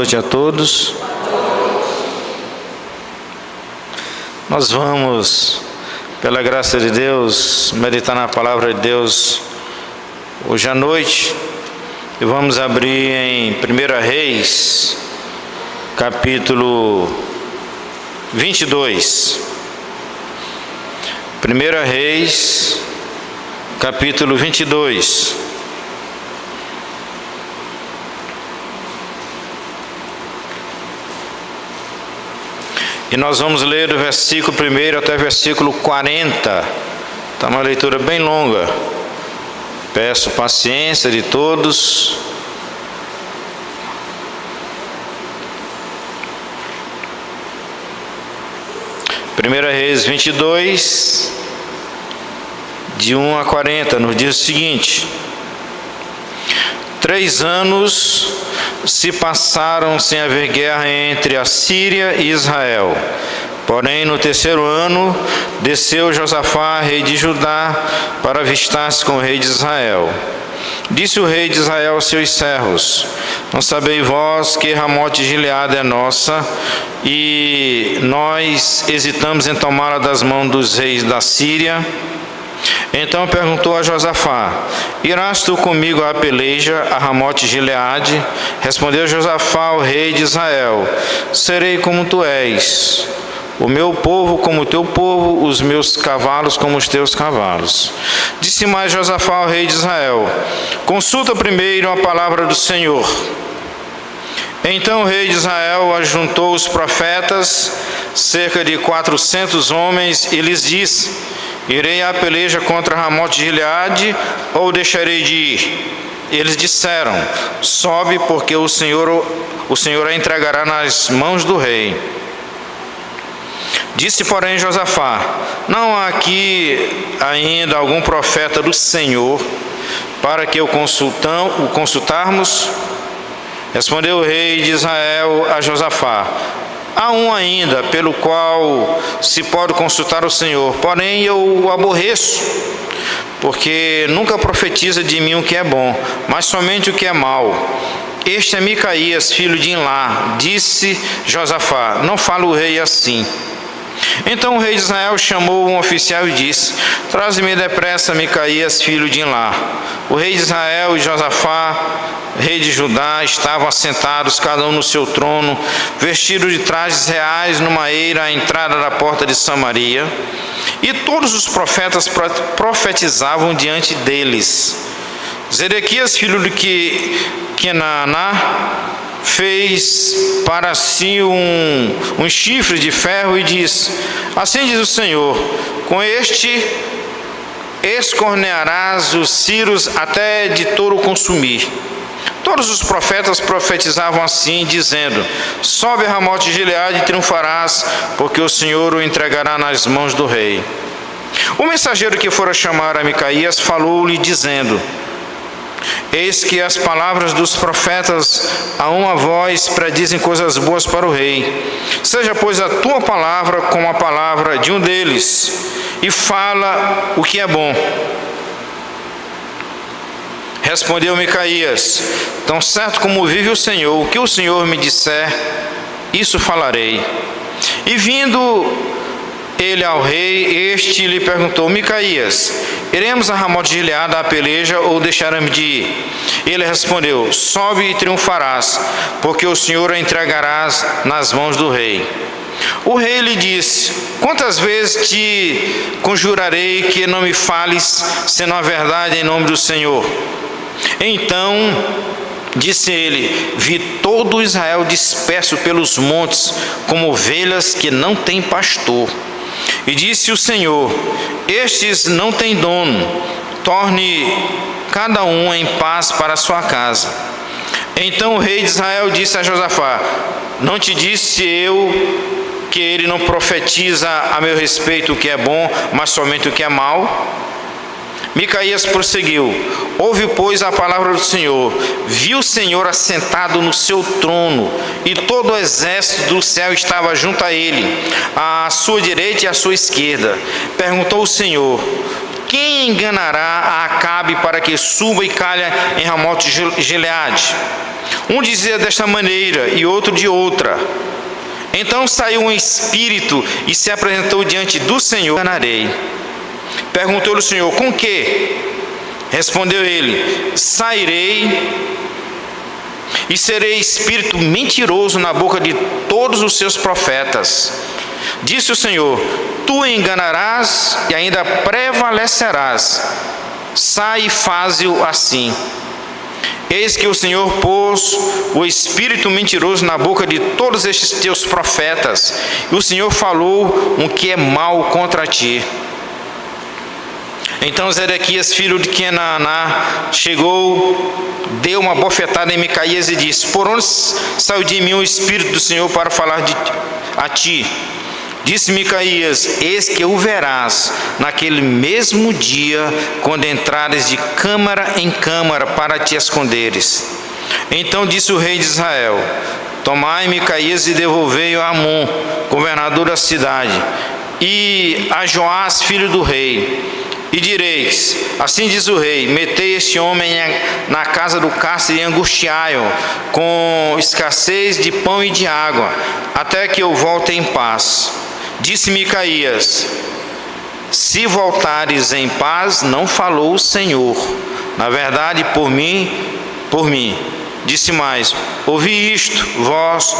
noite a todos. Nós vamos, pela graça de Deus, meditar na palavra de Deus hoje à noite. E vamos abrir em 1 Reis, capítulo 22. 1 Reis, capítulo 22. E nós vamos ler do versículo 1 até o versículo 40. Está uma leitura bem longa. Peço paciência de todos. Primeira Reis 22, de 1 a 40, nos diz o seguinte: 3 anos se passaram sem haver guerra entre a Síria e Israel. Porém, no 3º ano, desceu Josafá, rei de Judá, para avistar-se com o rei de Israel. Disse o rei de Israel aos seus servos: Não sabeis vós que Ramote de Gileade é nossa, e nós hesitamos em tomá-la das mãos dos reis da Síria? Então perguntou a Josafá: Irás tu comigo à peleja, a Ramote de Gileade? Respondeu Josafá ao rei de Israel: Serei como tu és, o meu povo como o teu povo, os meus cavalos como os teus cavalos. Disse mais Josafá ao rei de Israel: Consulta primeiro a palavra do Senhor. Então o rei de Israel ajuntou os profetas, cerca de 400 homens, e lhes disse: Irei à peleja contra Ramote de Gileade, ou deixarei de ir? Eles disseram: Sobe, porque o Senhor a entregará nas mãos do rei. Disse, porém, Josafá: Não há aqui ainda algum profeta do Senhor para que o consultarmos? Respondeu o rei de Israel a Josafá: Há um ainda pelo qual se pode consultar o Senhor, porém eu o aborreço, porque nunca profetiza de mim o que é bom, mas somente o que é mau. Este é Micaías, filho de Imlá. Disse Josafá: Não fala o rei assim. Então o rei de Israel chamou um oficial e disse: Traze-me depressa Micaías, filho de Imlá. O rei de Israel e Josafá, rei de Judá, estavam assentados, cada um no seu trono, vestidos de trajes reais, numa eira à entrada da porta de Samaria. E todos os profetas profetizavam diante deles. Zedequias, filho de Kenaná, fez para si um chifre de ferro e disse: Assim diz o Senhor: Com este escornearás os ciros até de touro consumir. Todos os profetas profetizavam assim, dizendo: Sobe a Ramote de Gileade e triunfarás, porque o Senhor o entregará nas mãos do rei. O mensageiro que fora chamar a Micaías falou-lhe, dizendo: Eis que as palavras dos profetas a uma voz predizem coisas boas para o rei. Seja, pois, a tua palavra como a palavra de um deles, e fala o que é bom. Respondeu Micaías: Tão certo como vive o Senhor, o que o Senhor me disser, isso falarei. E vindo ele ao rei, este lhe perguntou: Micaías, iremos a Ramote de Gileade à peleja, ou deixaremos de ir? Ele respondeu: Sobe e triunfarás, porque o Senhor a entregarás nas mãos do rei. O rei lhe disse: Quantas vezes te conjurarei que não me fales, senão a verdade em nome do Senhor? Então disse ele: Vi todo Israel disperso pelos montes, como ovelhas que não têm pastor. E disse o Senhor: Estes não têm dono, torne cada um em paz para a sua casa. Então o rei de Israel disse a Josafá: Não te disse eu que ele não profetiza a meu respeito o que é bom, mas somente o que é mau? Micaías prosseguiu: Ouve, pois, a palavra do Senhor. Viu o Senhor assentado no seu trono, e todo o exército do céu estava junto a ele, à sua direita e à sua esquerda. Perguntou o Senhor: quem enganará a Acabe para que suba e calha em Ramote de Gileade? Um dizia desta maneira e outro de outra. Então saiu um espírito e se apresentou diante do Senhor. Enganarei. Perguntou-lhe o Senhor: com que? Respondeu ele: sairei e serei espírito mentiroso na boca de todos os seus profetas. Disse o Senhor: tu enganarás e ainda prevalecerás. Sai e faze-o assim. Eis que o Senhor pôs o espírito mentiroso na boca de todos estes teus profetas, e o Senhor falou o que é mal contra ti. Então Zedequias, filho de Kenaná, chegou, deu uma bofetada em Micaías e disse: por onde saiu de mim o Espírito do Senhor para falar a ti? Disse Micaías: eis que o verás naquele mesmo dia, quando entrares de câmara em câmara para te esconderes. Então disse o rei de Israel: tomai Micaías e devolvei-o a Amon, governador da cidade, e a Joás, filho do rei. E direis: assim diz o rei: metei este homem na casa do cárcere e angustiai-o com escassez de pão e de água, até que eu volte em paz. Disse Micaías: se voltares em paz, não falou o Senhor, na verdade por mim. Disse mais: ouvi isto, vós,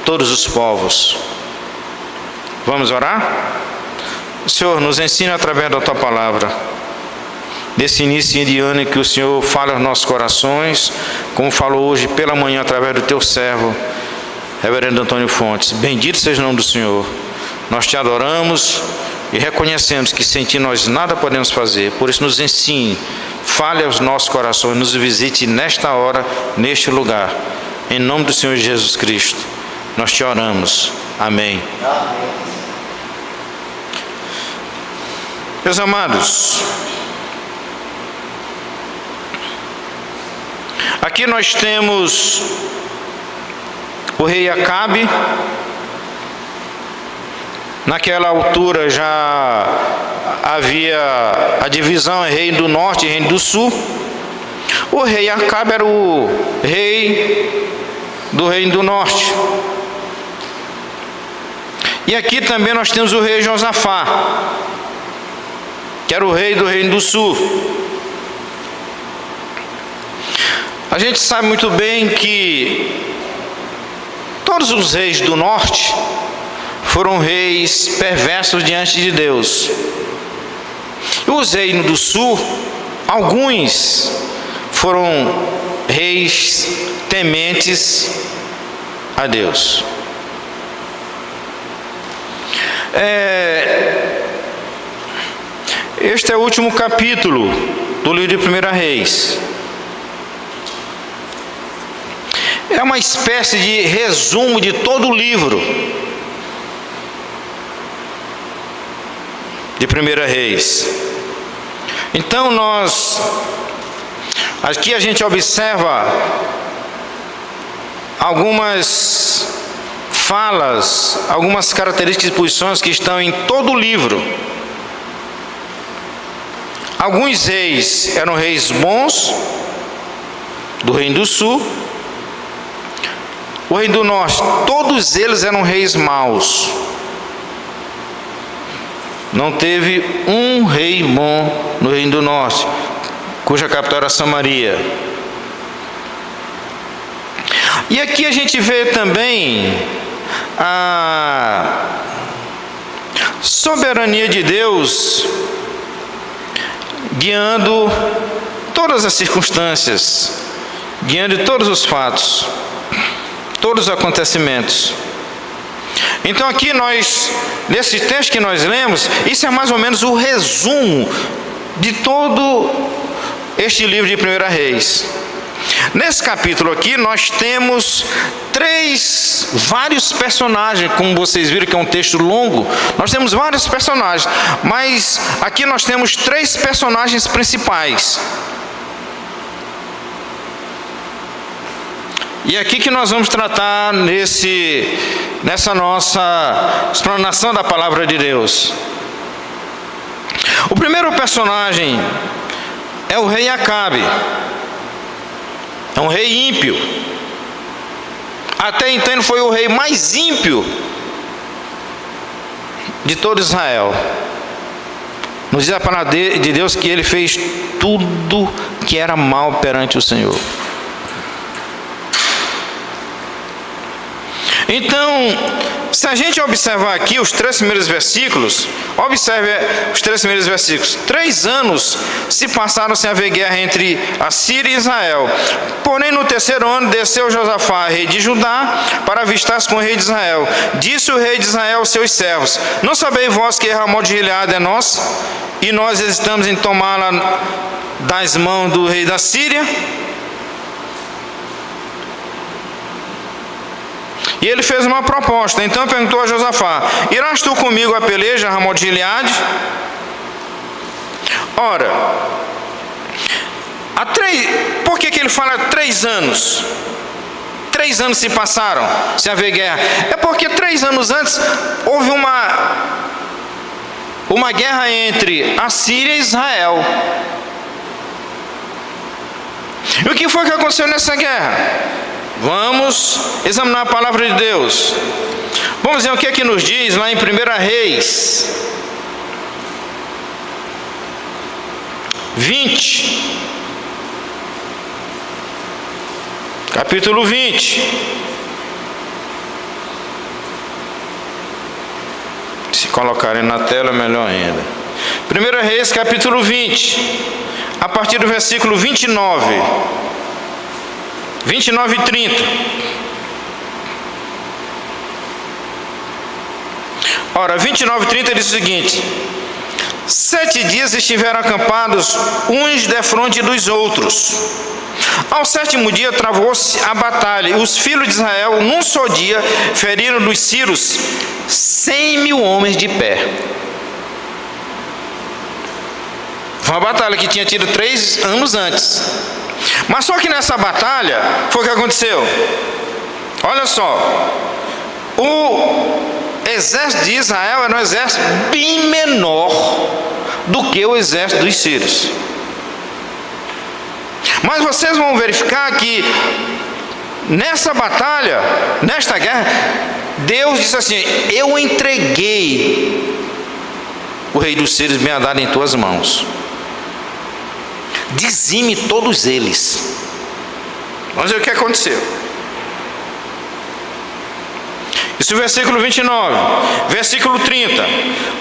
todos os povos. Vamos orar? Senhor, nos ensina através da Tua palavra, nesse início de ano, que o Senhor fale aos nossos corações, como falou hoje pela manhã através do Teu servo, Reverendo Antônio Fontes. Bendito seja o nome do Senhor. Nós Te adoramos e reconhecemos que sem Ti nós nada podemos fazer. Por isso nos ensine, fale aos nossos corações, nos visite nesta hora, neste lugar. Em nome do Senhor Jesus Cristo, nós Te oramos. Amém. Amém. Meus amados, aqui nós temos o rei Acabe. Naquela altura já havia a divisão em reino do norte e reino do sul. O rei Acabe era o rei do reino do norte. E aqui também nós temos o rei Josafá, que era o rei do reino do sul. A gente sabe muito bem que todos os reis do norte foram reis perversos diante de Deus. E os reis do sul, alguns foram reis tementes a Deus. Este é o último capítulo do livro de 1 Reis. É uma espécie de resumo de todo o livro de 1 Reis. Então aqui a gente observa algumas falas, algumas características e posições que estão em todo o livro. Alguns reis eram reis bons, do reino do sul. O reino do norte, todos eles eram reis maus. Não teve um rei bom no reino do norte, cuja capital era Samaria. E aqui a gente vê também a soberania de Deus guiando todas as circunstâncias, guiando todos os fatos, todos os acontecimentos. Então aqui nesse texto que nós lemos, isso é mais ou menos o resumo de todo este livro de 1 Reis. Nesse capítulo aqui nós temos vários personagens, como vocês viram que é um texto longo, nós temos vários personagens, mas aqui nós temos 3 personagens principais. E é aqui que nós vamos tratar nessa nossa explanação da palavra de Deus. O primeiro personagem é o rei Acabe. É um rei ímpio. Até então ele foi o rei mais ímpio de todo Israel. Nos diz a palavra de Deus que ele fez tudo que era mal perante o Senhor. Então, se a gente observar aqui os 3 primeiros versículos, observe os 3 primeiros versículos. 3 anos se passaram sem haver guerra entre a Síria e Israel. Porém, no 3º ano, desceu Josafá, rei de Judá, para avistar-se com o rei de Israel. Disse o rei de Israel aos seus servos: não sabeis vós que Ramot de Gileade é nosso, e nós hesitamos em tomá-la das mãos do rei da Síria? E ele fez uma proposta. Então perguntou a Josafá: irás tu comigo a peleja, Ramot de Gileade? Ora, por que ele fala 3 anos? 3 anos se passaram sem haver guerra. É porque 3 anos antes houve uma guerra entre a Síria e Israel. E o que foi que aconteceu nessa guerra? Vamos examinar a palavra de Deus. Vamos ver o que é que nos diz lá em 1 Reis 20, capítulo 20. Se colocarem na tela, melhor ainda. 1 Reis capítulo 20, a partir do versículo 29 e 30. Ora, 29 e 30 diz o seguinte: 7 dias estiveram acampados uns defronte dos outros. Ao 7º dia travou-se a batalha, e os filhos de Israel, num só dia, feriram dos sírios 100.000 homens de pé. Foi uma batalha que tinha tido 3 anos antes. Mas só que nessa batalha, foi o que aconteceu. Olha só, o exército de Israel era um exército bem menor do que o exército dos sírios. Mas vocês vão verificar que nessa batalha, nesta guerra, Deus disse assim: eu entreguei o rei dos sírios Ben-Hadad em tuas mãos. Dizime todos eles. Vamos ver o que aconteceu. Isso é o versículo 29. Versículo 30.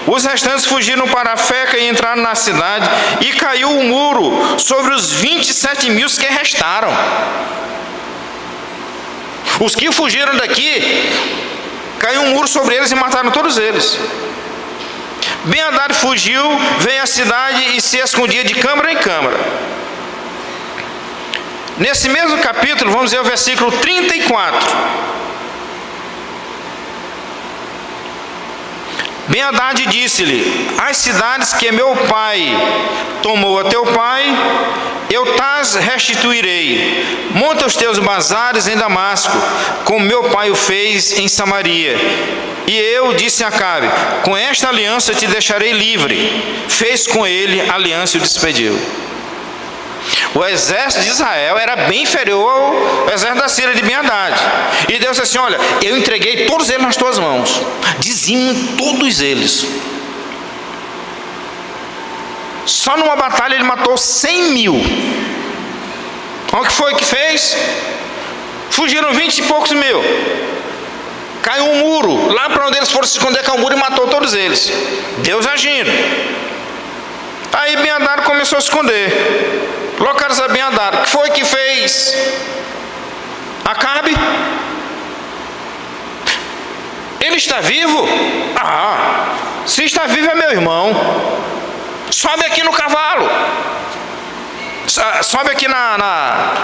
Os restantes fugiram para a Feca e entraram na cidade, e caiu o muro sobre os 27.000 que restaram. Os que fugiram daqui, caiu um muro sobre eles e mataram todos eles. Ben-Hadad fugiu, veio à cidade e se escondia de câmara em câmara. Nesse mesmo capítulo, vamos ver o versículo 34. Ben-Hadad disse-lhe: as cidades que meu pai tomou a teu pai, eu tas restituirei. Monta os teus bazares em Damasco, como meu pai o fez em Samaria. E eu disse a Acabe: com esta aliança te deixarei livre. Fez com ele aliança e o despediu. O exército de Israel era bem inferior ao exército da Síria de Ben-Hadad. E Deus disse assim: olha, eu entreguei todos eles nas tuas mãos. Dizime todos eles. Só numa batalha ele matou 100.000. Olha o que foi que fez? Fugiram 20 e poucos mil. Caiu um muro, lá para onde eles foram se esconder, caiu um muro e matou todos eles. Deus agindo. Aí Ben-Hadad começou a se esconder. Localiza Ben-Hadad. O que foi que fez Acabe? Ele está vivo? Ah, se está vivo é meu irmão. Sobe aqui no cavalo. Sobe aqui na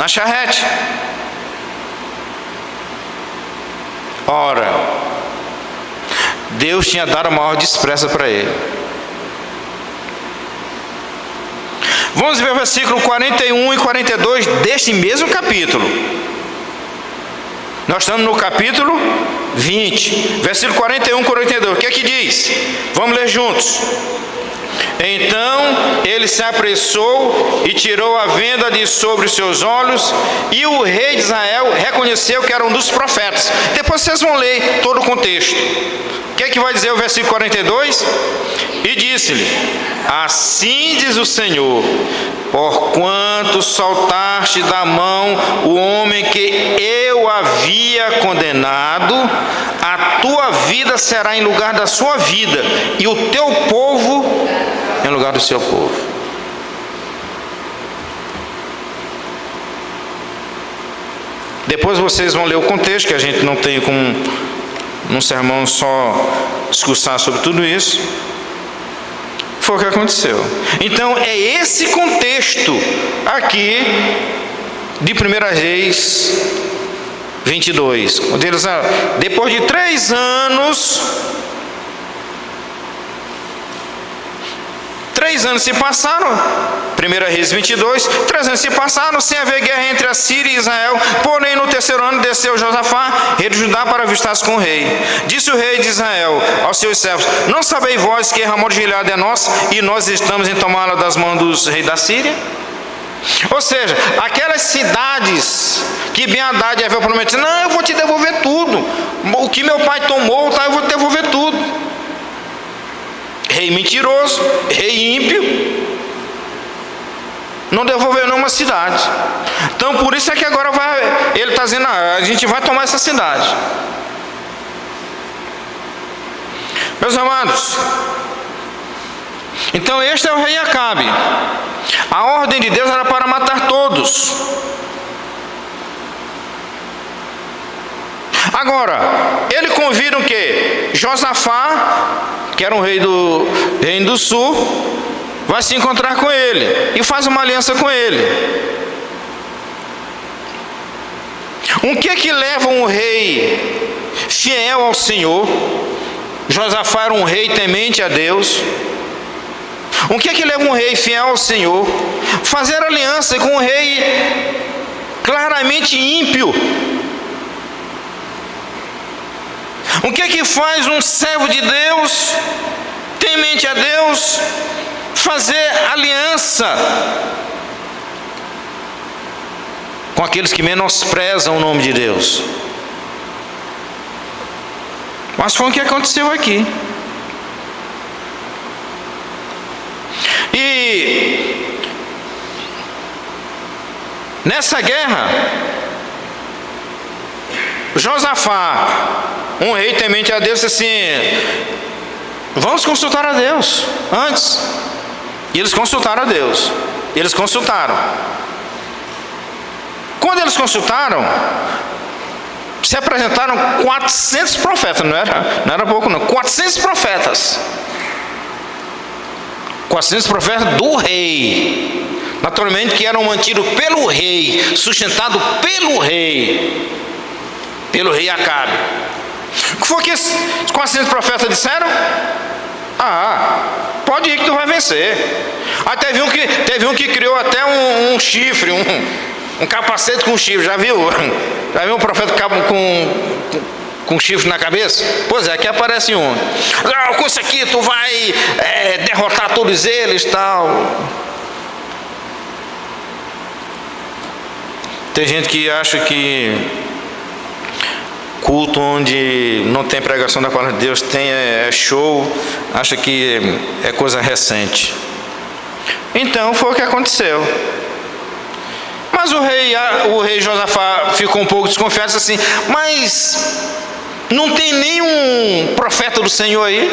charrete. Ora, Deus tinha dado uma ordem expressa para ele. Vamos ver o versículo 41 e 42 deste mesmo capítulo. Nós estamos no capítulo 20, versículo 41, 42. O que é que diz? Vamos ler juntos. Então ele se apressou e tirou a venda de sobre os seus olhos, e o rei de Israel reconheceu que era um dos profetas. Depois vocês vão ler todo o contexto. O que é que vai dizer o versículo 42? E disse-lhe: assim diz o Senhor, porquanto soltaste da mão o homem que eu havia condenado, a tua vida será em lugar da sua vida, e o teu povo em lugar do seu povo. Depois vocês vão ler o contexto, que a gente não tem como num sermão só discursar sobre tudo isso. Foi o que aconteceu. Então é esse contexto aqui de 1 Reis 22, onde eles, depois de 3 anos, 3 anos se passaram, 1 Reis 22, 3 anos se passaram sem haver guerra entre a Síria e Israel. Porém no 3º ano desceu Josafá, rei de Judá, para avistar-se com o rei. Disse o rei de Israel aos seus servos: não sabeis vós que Ramon de Gileade é nosso, e nós estamos em tomá-la das mãos dos reis da Síria? Ou seja, aquelas cidades que Ben-Hadad havia prometido: não, eu vou te devolver tudo, o que meu pai tomou, tá, eu vou te devolver tudo. Rei mentiroso, rei ímpio, não devolveu nenhuma cidade. Então por isso é que agora ele está dizendo: a gente vai tomar essa cidade. Meus amados, então este é o rei Acabe. A ordem de Deus era para matar todos. Agora, ele convida o quê? Josafá, que era um rei do Reino do Sul, vai se encontrar com ele e faz uma aliança com ele. O que é que leva um rei fiel ao Senhor? Josafá era um rei temente a Deus. O que é que leva um rei fiel ao Senhor? Fazer aliança com um rei claramente ímpio. O que é que faz um servo de Deus, temente a Deus, fazer aliança com aqueles que menosprezam o nome de Deus? Mas foi o que aconteceu aqui. E nessa guerra, Josafá, um rei temente a Deus, disse assim: vamos consultar a Deus antes. E eles consultaram a Deus. Eles consultaram. Quando eles consultaram, se apresentaram 400 profetas, não era pouco não, 400 profetas. 400 profetas do rei, naturalmente que eram mantidos pelo rei, sustentados pelo rei Acabe. O que foi que esses 400 profetas disseram? Pode ir que tu vai vencer. Teve um que criou até um chifre, um capacete com chifre, já viu? Já viu um profeta com chifre na cabeça? Pois é, aqui aparece um. Com isso aqui tu vai derrotar todos eles, tal. Tem gente que acha que culto onde não tem pregação da palavra de Deus é show, acha que é coisa recente. Então foi o que aconteceu. Mas o rei Josafá ficou um pouco desconfiado, disse assim: mas não tem nenhum profeta do Senhor aí?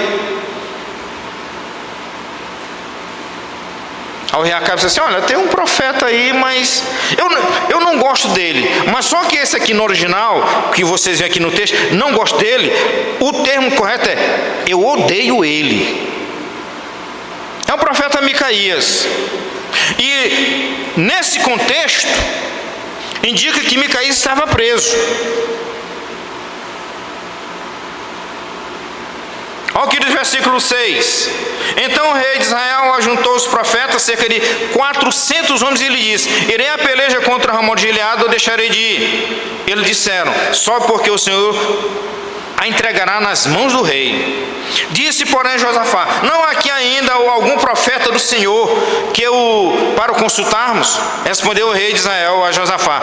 Aí o rei Acabe disse assim: olha, tem um profeta aí, mas eu não gosto dele. Mas só que esse aqui no original, que vocês veem aqui no texto, não gosto dele, o termo correto é: eu odeio ele. É o profeta Micaías. E nesse contexto, indica que Micaías estava preso. Olha o que diz o versículo 6. Então o rei de Israel ajuntou os profetas, cerca de 400 homens, e lhe disse: irei à peleja contra Ramon de Gileade ou deixarei de ir? Eles disseram: só porque o Senhor a entregará nas mãos do rei. Disse, porém, Josafá: não há aqui ainda algum profeta do Senhor para o consultarmos? Respondeu o rei de Israel a Josafá: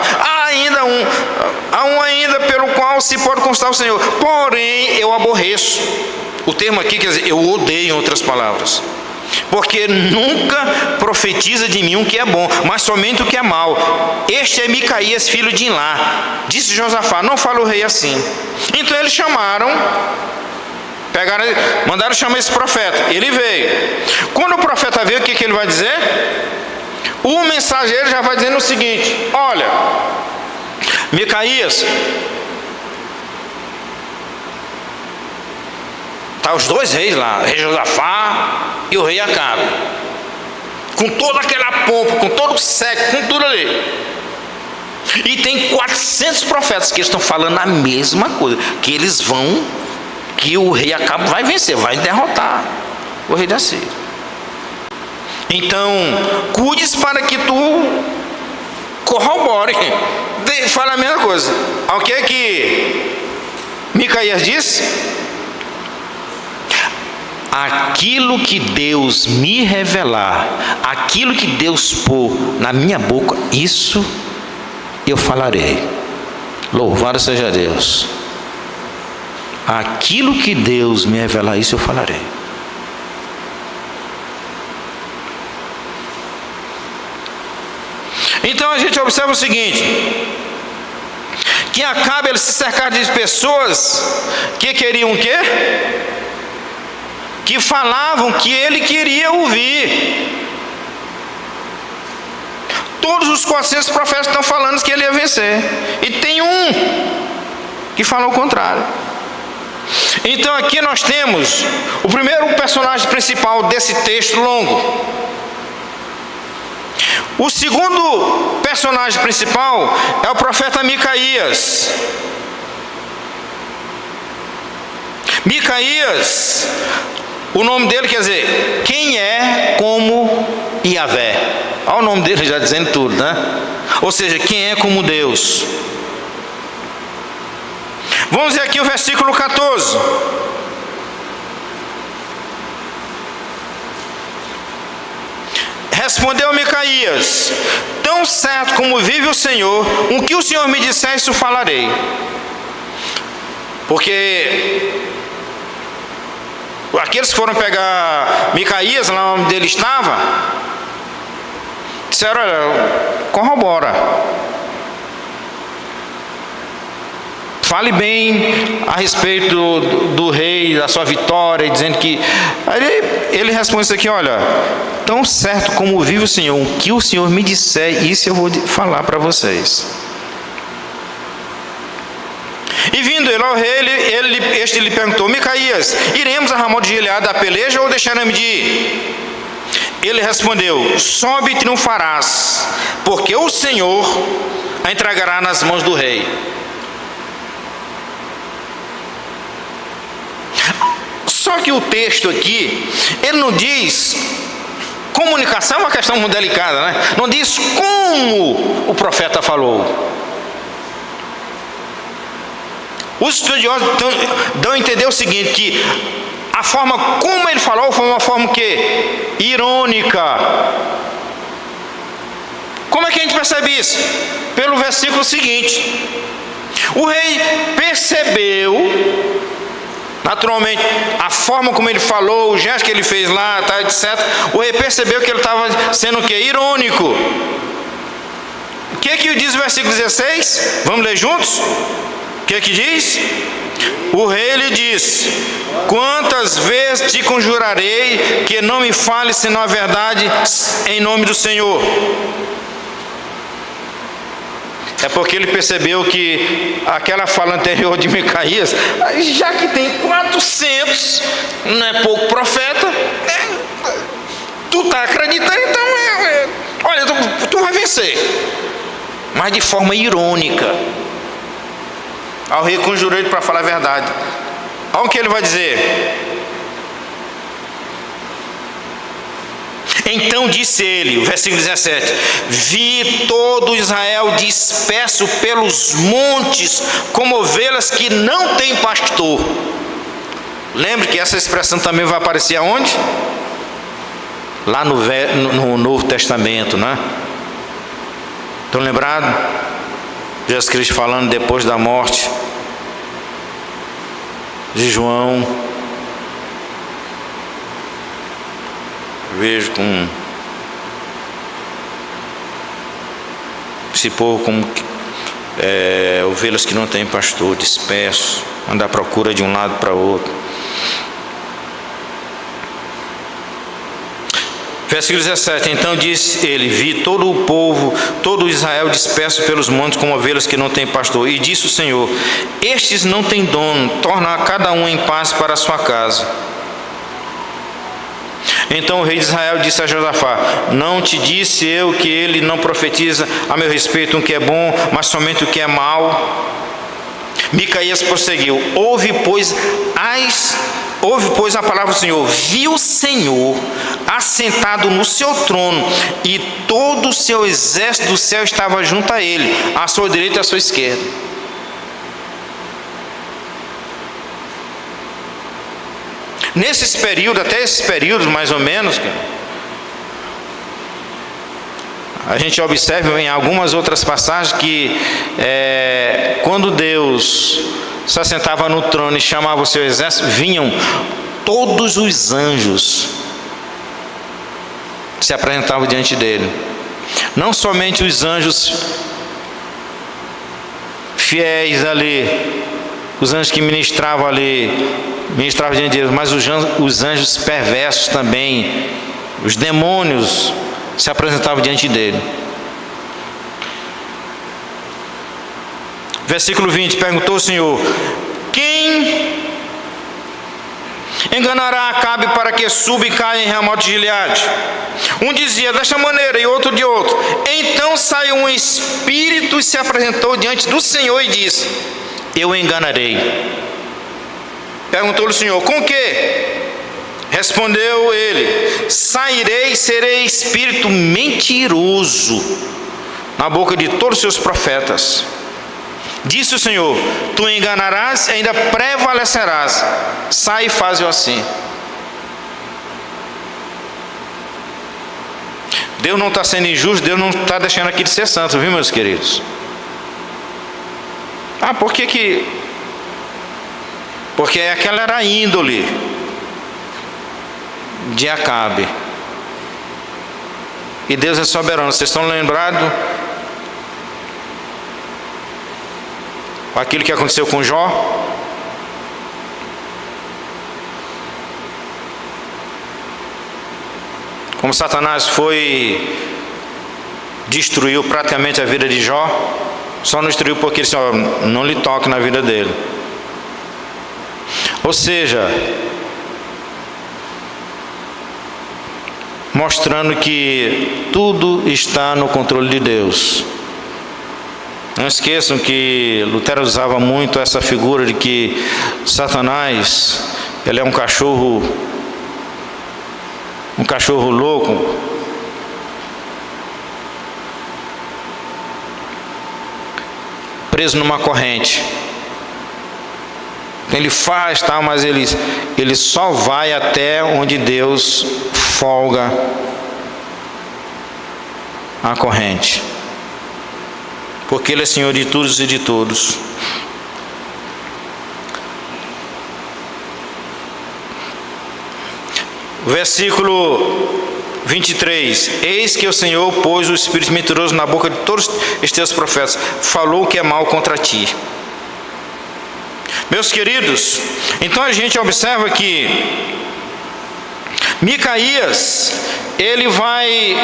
há um ainda pelo qual se pode consultar o Senhor, porém eu aborreço. O termo aqui quer dizer, eu odeio, em outras palavras, porque nunca profetiza de mim o que é bom, mas somente o que é mal. Este é Micaías, filho de Imlá. Disse Josafá: não fala o rei assim. Então eles mandaram chamar esse profeta. Ele veio. Quando o profeta veio, o que ele vai dizer? O mensageiro já vai dizendo o seguinte: olha, Micaías, tá os dois reis lá, o rei Josafá e o rei Acabe, com toda aquela pompa, com todo o século, com tudo ali. E tem 400 profetas que estão falando a mesma coisa, que o rei Acabe vai vencer, vai derrotar o rei da Síria. Então, cuides para que tu corrobore. Fala a mesma coisa. O que é que Micaías disse? Aquilo que Deus me revelar, aquilo que Deus pôr na minha boca, isso eu falarei. Louvado seja Deus. Aquilo que Deus me revelar, isso eu falarei. Então a gente observa o seguinte: que Acabe ele se cercar de pessoas que queriam o quê? Que falavam que ele queria ouvir. Todos os 400 profetas estão falando que ele ia vencer, e tem um que fala o contrário. Então aqui nós temos o primeiro personagem principal desse texto longo. O segundo personagem principal é o profeta Micaías. Micaías, o nome dele quer dizer, quem é como Yahvé. Olha o nome dele já dizendo tudo, né? Ou seja, quem é como Deus. Vamos ver aqui o versículo 14. Respondeu Micaías: tão certo como vive o Senhor, o que o Senhor me disser, isso falarei. Porque aqueles que foram pegar Micaías, lá onde ele estava, disseram: olha, corrobora, fale bem a respeito do rei, da sua vitória, dizendo que... Aí ele responde isso aqui: olha, tão certo como vive o Senhor, o que o Senhor me disser, isso eu vou falar para vocês. E vindo ele ao rei, este lhe perguntou: Micaías, iremos a Ramon de Gileade da peleja ou deixaremos de ir? Ele respondeu: sobe e triunfarás, porque o Senhor a entregará nas mãos do rei. Só que o texto aqui, ele não diz... Comunicação é uma questão muito delicada, né? Não diz como o profeta falou. Os estudiosos dão a entender o seguinte, que a forma como ele falou foi uma forma que irônica. Como é que a gente percebe isso? Pelo versículo seguinte: o rei percebeu, naturalmente, a forma como ele falou, o gesto que ele fez lá, tá, etc. O rei percebeu que ele estava sendo o quê? Irônico. O que diz o versículo 16? Vamos ler juntos? O que diz? O rei lhe disse: quantas vezes te conjurarei que não me fale senão a verdade em nome do Senhor? É porque ele percebeu que aquela fala anterior de Micaías, já que tem 400, não é pouco profeta, tu está acreditando, então olha, tu vai vencer, mas de forma irônica. Ao rei conjurou ele para falar a verdade. Olha o que ele vai dizer: Então disse ele, o versículo 17: vi todo Israel disperso pelos montes, como ovelhas que não têm pastor. Lembre que essa expressão também vai aparecer aonde? Lá no Novo Testamento, né? Estão lembrados? Jesus Cristo falando depois da morte de João. Vejo com esse povo como ovelhas que não têm pastor, disperso, anda à procura de um lado para outro. Versículo 17: então disse ele: vi todo o povo, todo Israel disperso pelos montes como ovelhas que não têm pastor. E disse o Senhor: estes não têm dono, torna a cada um em paz para a sua casa. Então o rei de Israel disse a Josafá: não te disse eu que ele não profetiza a meu respeito o que é bom, mas somente o que é mal? Micaías prosseguiu: ouve, pois, a palavra do Senhor. Vi o Senhor assentado no seu trono, e todo o seu exército do céu estava junto a ele, à sua direita e à sua esquerda. Nesses períodos, até esses períodos mais ou menos, a gente observa em algumas outras passagens que quando Deus se assentava no trono e chamava o seu exército, vinham todos os anjos, se apresentavam diante dele. Não somente os anjos fiéis ali, os anjos que ministravam diante de Deus, mas os anjos perversos também, os demônios, se apresentavam diante dele. Versículo 20: perguntou o Senhor: quem enganará Acabe para que suba e caia em Ramote de Gileade? Um dizia desta maneira e outro de outro. Então saiu um espírito e se apresentou diante do Senhor e disse: eu o enganarei. Perguntou-lhe o Senhor: com que? Respondeu ele: sairei e serei espírito mentiroso na boca de todos os seus profetas. Disse o Senhor: tu enganarás e ainda prevalecerás. Sai e faz-o assim. Deus não está sendo injusto, Deus não está deixando aqui de ser santo, viu, meus queridos? Por que? Porque aquela era a índole de Acabe. E Deus é soberano. Vocês estão lembrados aquilo que aconteceu com Jó? Como Satanás destruiu praticamente a vida de Jó. Só não destruiu porque ele disse: não lhe toque na vida dele. Ou seja, mostrando que tudo está no controle de Deus. Não esqueçam que Lutero usava muito essa figura de que Satanás, ele é um cachorro louco, preso numa corrente. Ele faz tal, mas ele só vai até onde Deus folga a corrente, porque Ele é Senhor de todos e de todos. Versículo 23: eis que o Senhor pôs o espírito mentiroso na boca de todos os teus profetas, falou o que é mal contra ti. Meus queridos, então a gente observa que Micaías, ele vai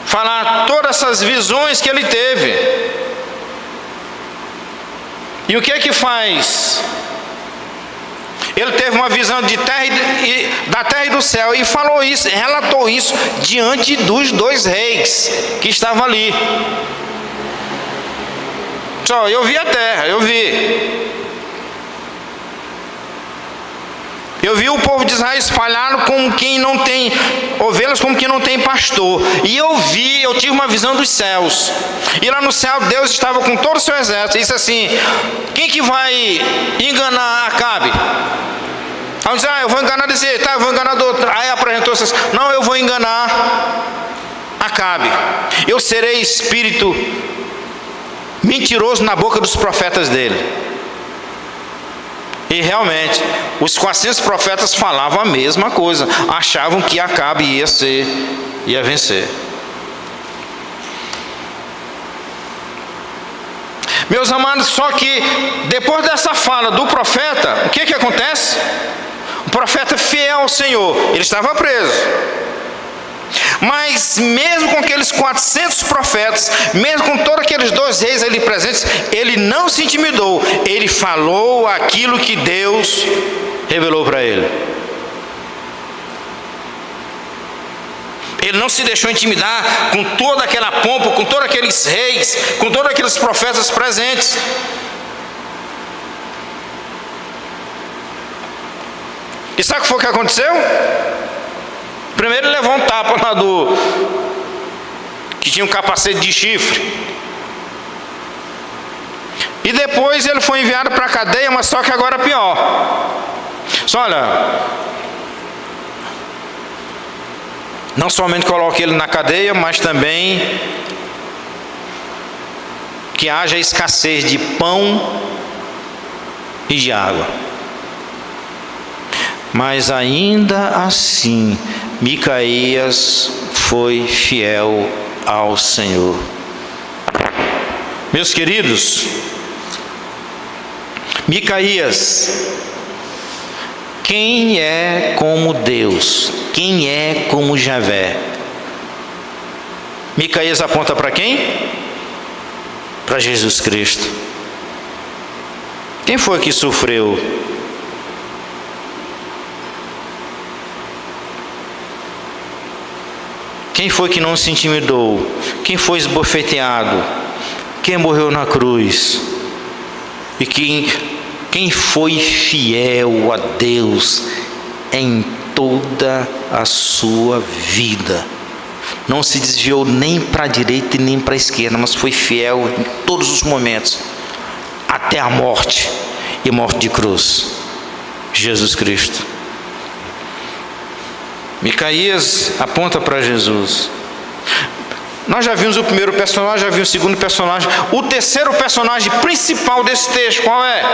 falar todas essas visões que ele teve. E o que é que faz? Ele teve uma visão da terra e do céu, e falou isso, relatou isso diante dos dois reis que estavam ali. Só, eu vi a terra, eu vi. Eu vi o povo de Israel espalhado como quem não tem ovelhas, como quem não tem pastor. E eu tive uma visão dos céus. E lá no céu Deus estava com todo o seu exército. E disse assim: quem que vai enganar Acabe? Aí disse: eu vou enganar desse, tá, eu vou enganar do outro. Aí apresentou-se: não, eu vou enganar Acabe. Eu serei espírito mentiroso na boca dos profetas dele. E realmente, os 400 profetas falavam a mesma coisa. Achavam que Acabe ia vencer. Meus amados, só que depois dessa fala do profeta, o que acontece? O profeta fiel ao Senhor, ele estava preso. Mas mesmo com aqueles 400 profetas, mesmo com todos aqueles 2 reis ali presentes, ele não se intimidou. Ele falou aquilo que Deus revelou para ele. Ele não se deixou intimidar com toda aquela pompa, com todos aqueles reis, com todos aqueles profetas presentes. E sabe o que foi que aconteceu? Primeiro ele levou um tapa lá que tinha um capacete de chifre. E depois ele foi enviado para a cadeia, mas só que agora pior. Só olha, não somente coloque ele na cadeia, mas também que haja escassez de pão e de água. Mas ainda assim, Micaías foi fiel ao Senhor. Meus queridos, Micaías, quem é como Deus? Quem é como Javé? Micaías aponta para quem? Para Jesus Cristo. Quem foi que sofreu? Quem foi que não se intimidou? Quem foi esbofeteado? Quem morreu na cruz? E quem foi fiel a Deus em toda a sua vida? Não se desviou nem para a direita e nem para a esquerda, mas foi fiel em todos os momentos, até a morte, e morte de cruz. Jesus Cristo. Micaías aponta para Jesus. Nós já vimos o primeiro personagem, já vimos o segundo personagem. O terceiro personagem principal desse texto, qual é?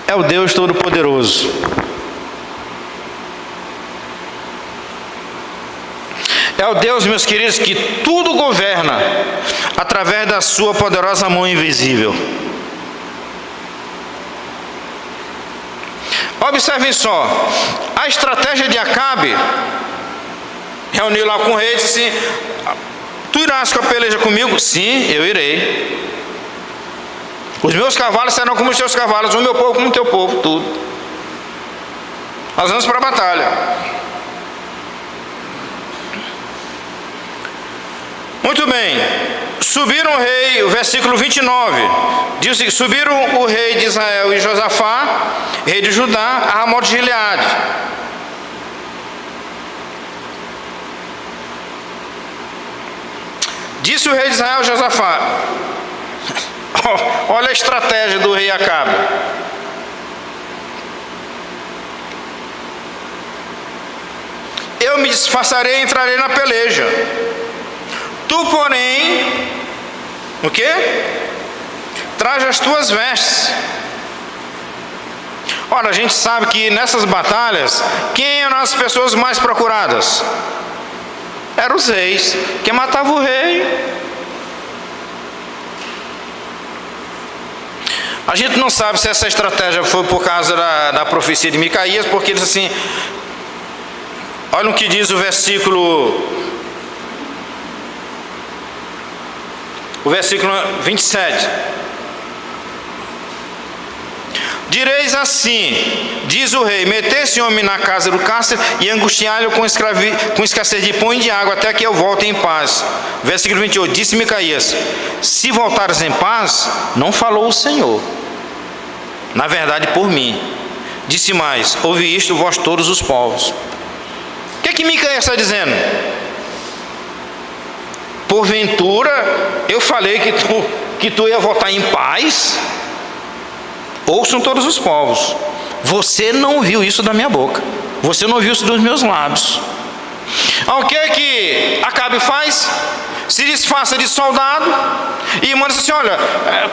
É o Deus Todo-Poderoso. É o Deus, meus queridos, que tudo governa através da sua poderosa mão invisível. Observem só, a estratégia de Acabe, reuniu lá com o rei e disse assim: tu irás com a peleja comigo? Sim, eu irei. Os meus cavalos serão como os teus cavalos, o meu povo como o teu povo, tudo. Nós vamos para a batalha. Muito bem, subiram o rei, o versículo 29, diz assim: subiram o rei de Israel e Josafá, rei de Judá, a Ramote de Gileade. Disse o rei de Israel a Josafá: olha a estratégia do rei Acabe. Eu me disfarçarei e entrarei na peleja. Tu, porém, o quê? Traz as tuas vestes. Ora, a gente sabe que nessas batalhas, quem eram as pessoas mais procuradas? Eram os reis. Quem matava o rei? A gente não sabe se essa estratégia foi por causa da profecia de Micaías, porque diz assim, olha o que diz o versículo 27. Direis assim, diz o rei: meter esse homem na casa do cárcere e angustiá-lo com escassez de pão e de água, até que eu volte em paz. Versículo 28, disse Micaías: se voltares em paz, não falou o Senhor, na verdade por mim, Disse mais: ouvi isto vós todos os povos. O que é que Micaías está dizendo? Porventura eu falei que tu ia votar em paz? Ouçam todos os povos. Você não ouviu isso da minha boca, você não ouviu isso dos meus lábios. O que Acabe faz? Se disfarça de soldado e manda assim: olha,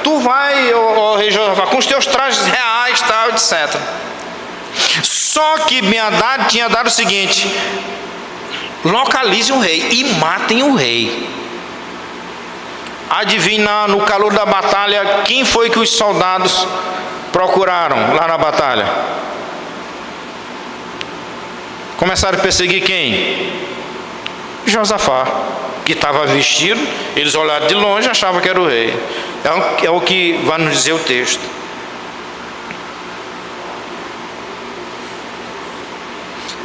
tu vai, ó rei Josafá, com os teus trajes reais, tal, etc. Só que Ben-Hadad tinha dado o seguinte: localizem o rei e matem o rei. Adivinha, no calor da batalha, quem foi que os soldados procuraram lá na batalha? Começaram a perseguir quem? Josafá, que estava vestido. Eles olharam de longe e achavam que era o rei. É o que vai nos dizer o texto.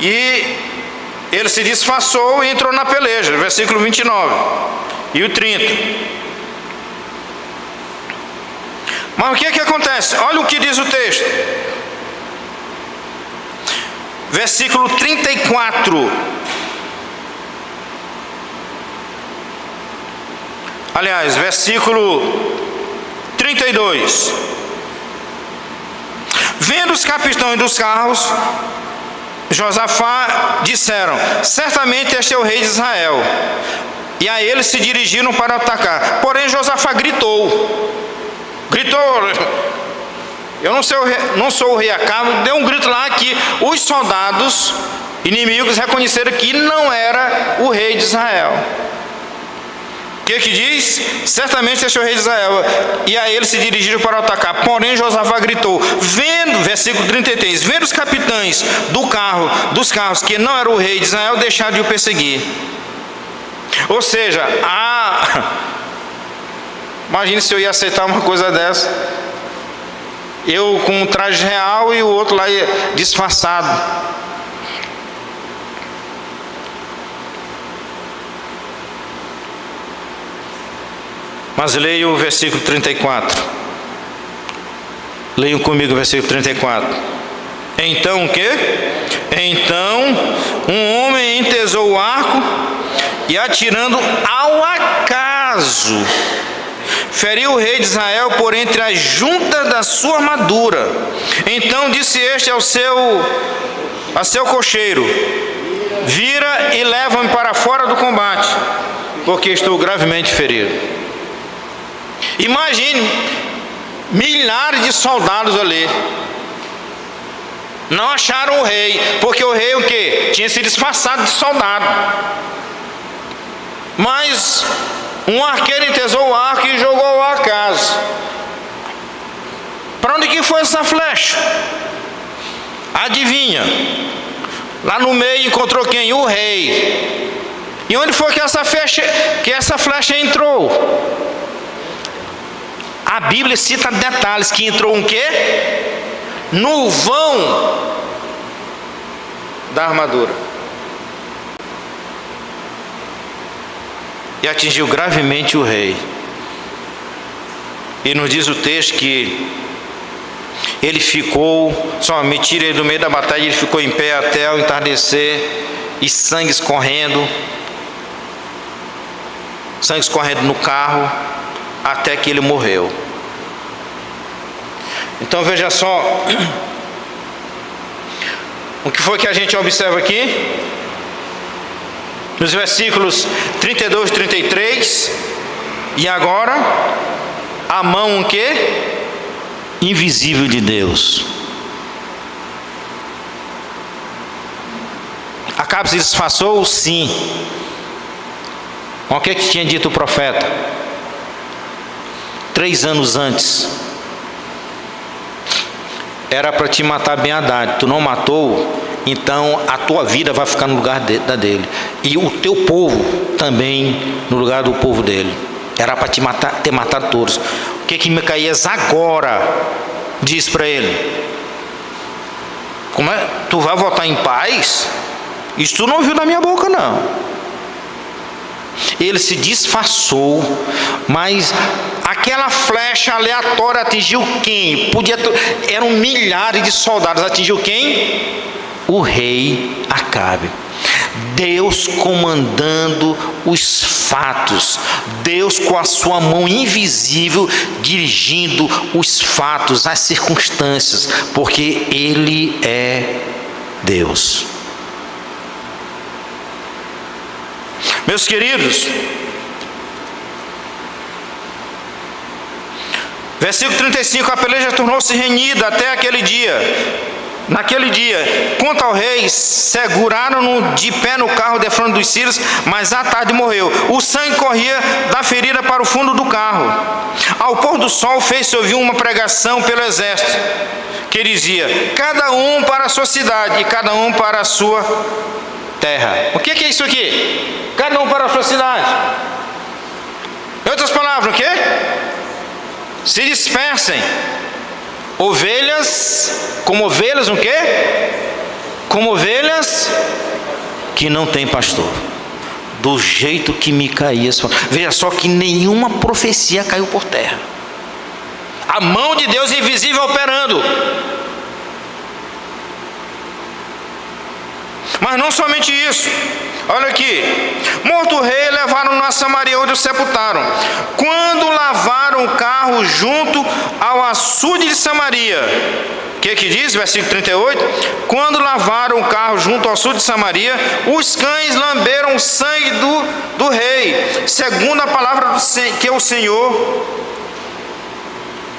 E ele se disfarçou e entrou na peleja, versículo 29 e o 30. Mas o que é que acontece? Olha o que diz o texto. Versículo 34. Aliás, versículo 32. Vendo os capitães dos carros, Josafá disseram: certamente este é o rei de Israel. E a eles se dirigiram para atacar. Porém Josafá gritou: eu não sou o rei Acabe. Deu um grito lá que os soldados inimigos reconheceram que não era o rei de Israel. O que diz? Certamente este é o rei de Israel. E a eles se dirigiram para atacar. Porém Josafá gritou, versículo 33, vendo os capitães dos carros que não era o rei de Israel, deixaram de o perseguir. Ou seja, imagine se eu ia aceitar uma coisa dessa. Eu com um traje real e o outro lá disfarçado. Mas leia o versículo 34. Leiam comigo o versículo 34. Então o quê? Então um homem entesou o arco e, atirando ao acaso, feriu o rei de Israel por entre as juntas da sua armadura. Então disse este a seu cocheiro: vira e leva-me para fora do combate, porque estou gravemente ferido. Imagine, milhares de soldados ali. Não acharam o rei, porque o rei o quê? Tinha se disfarçado de soldado. Mas um arqueiro entesou o arco e jogou ao acaso. Para onde que foi essa flecha? Adivinha? Lá no meio encontrou quem? O rei. E onde foi que essa flecha entrou? A Bíblia cita detalhes que entrou um quê? No vão da armadura. E atingiu gravemente o rei. E nos diz o texto que ele ficou, me tira ele do meio da batalha, ele ficou em pé até o entardecer, e sangue escorrendo no carro, até que ele morreu. Então veja só, o que foi que a gente observa aqui? Nos versículos 32 e 33, e agora, a mão o quê? Invisível de Deus. Acabe se disfarçou? Sim. O que tinha dito o profeta? 3 anos antes. Era para te matar Ben-Hadad. Tu não matou, então a tua vida vai ficar no lugar da dele. E o teu povo também no lugar do povo dele. Era para ter matado todos. O que Micaías agora diz para ele? Como é? Tu vai votar em paz? Isso tu não viu na minha boca, não. Ele se disfarçou, mas aquela flecha aleatória atingiu quem? Eram milhares de soldados, atingiu quem? O rei Acabe. Deus comandando os fatos, Deus com a sua mão invisível dirigindo os fatos, as circunstâncias, porque Ele é Deus. Meus queridos, versículo 35, a peleja tornou-se renhida até aquele dia. Naquele dia, quanto ao rei, seguraram-no de pé no carro defronte dos sírios, mas à tarde morreu. O sangue corria da ferida para o fundo do carro. Ao pôr do sol, fez-se ouvir uma pregação pelo exército, que dizia: cada um para a sua cidade e cada um para a sua terra. O que é isso aqui? Cada um para a sua cidade. Em outras palavras, o quê? Se dispersem. Ovelhas, como ovelhas o quê? Como ovelhas que não tem pastor. Do jeito que Micaías falou. Veja só que nenhuma profecia caiu por terra. A mão de Deus invisível operando. Mas não somente isso. Olha aqui. Morto o rei, levaram-no a Samaria, onde o sepultaram. Quando lavaram o carro junto ao açude de Samaria. O que diz? Versículo 38. Quando lavaram o carro junto ao açude de Samaria, os cães lamberam o sangue do rei, segundo a palavra que o Senhor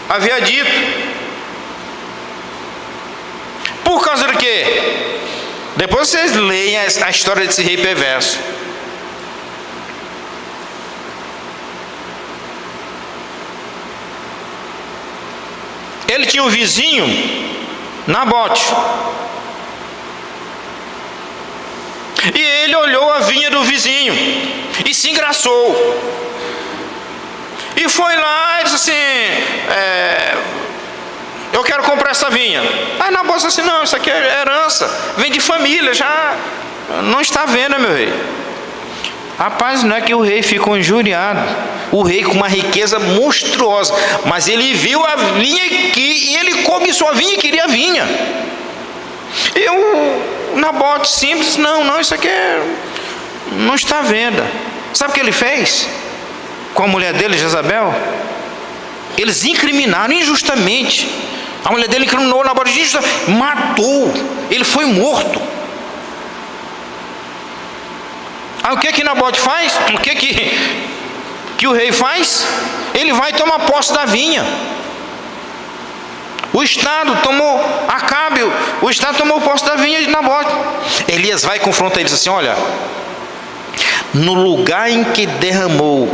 havia dito. Por causa do quê? Depois vocês leem a história desse rei perverso. Ele tinha um vizinho, Nabote. E ele olhou a vinha do vizinho e se engraçou. E foi lá e disse assim: eu quero comprar essa vinha. Aí Nabote disse assim: não, isso aqui é herança, vem de família, já não está vendo, meu rei. Rapaz, não é que o rei ficou injuriado. O rei com uma riqueza monstruosa, mas ele viu a vinha e ele cobiçou a vinha e queria a vinha. E o Nabote simples: não, isso aqui não está à venda. Sabe o que ele fez com a mulher dele, Jezabel? Eles incriminaram injustamente. A mulher dele incriminou Nabote injustamente, matou. Ele foi morto. Aí o que Nabote faz? O que o rei faz? Ele vai tomar posse da vinha. O Estado tomou, Acabe, o Estado tomou posse da vinha de Nabote. Elias vai e confronta ele e diz assim: olha, no lugar em que derramou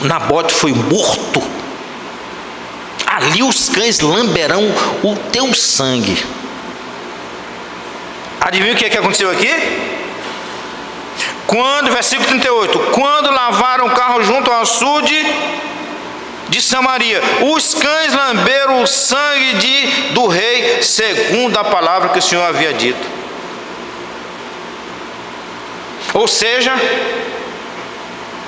Nabote foi morto, ali os cães lamberão o teu sangue. Adivinha o que aconteceu aqui? Versículo 38, quando lavaram o carro junto ao açude de Samaria, os cães lamberam o sangue do rei, segundo a palavra que o Senhor havia dito. Ou seja,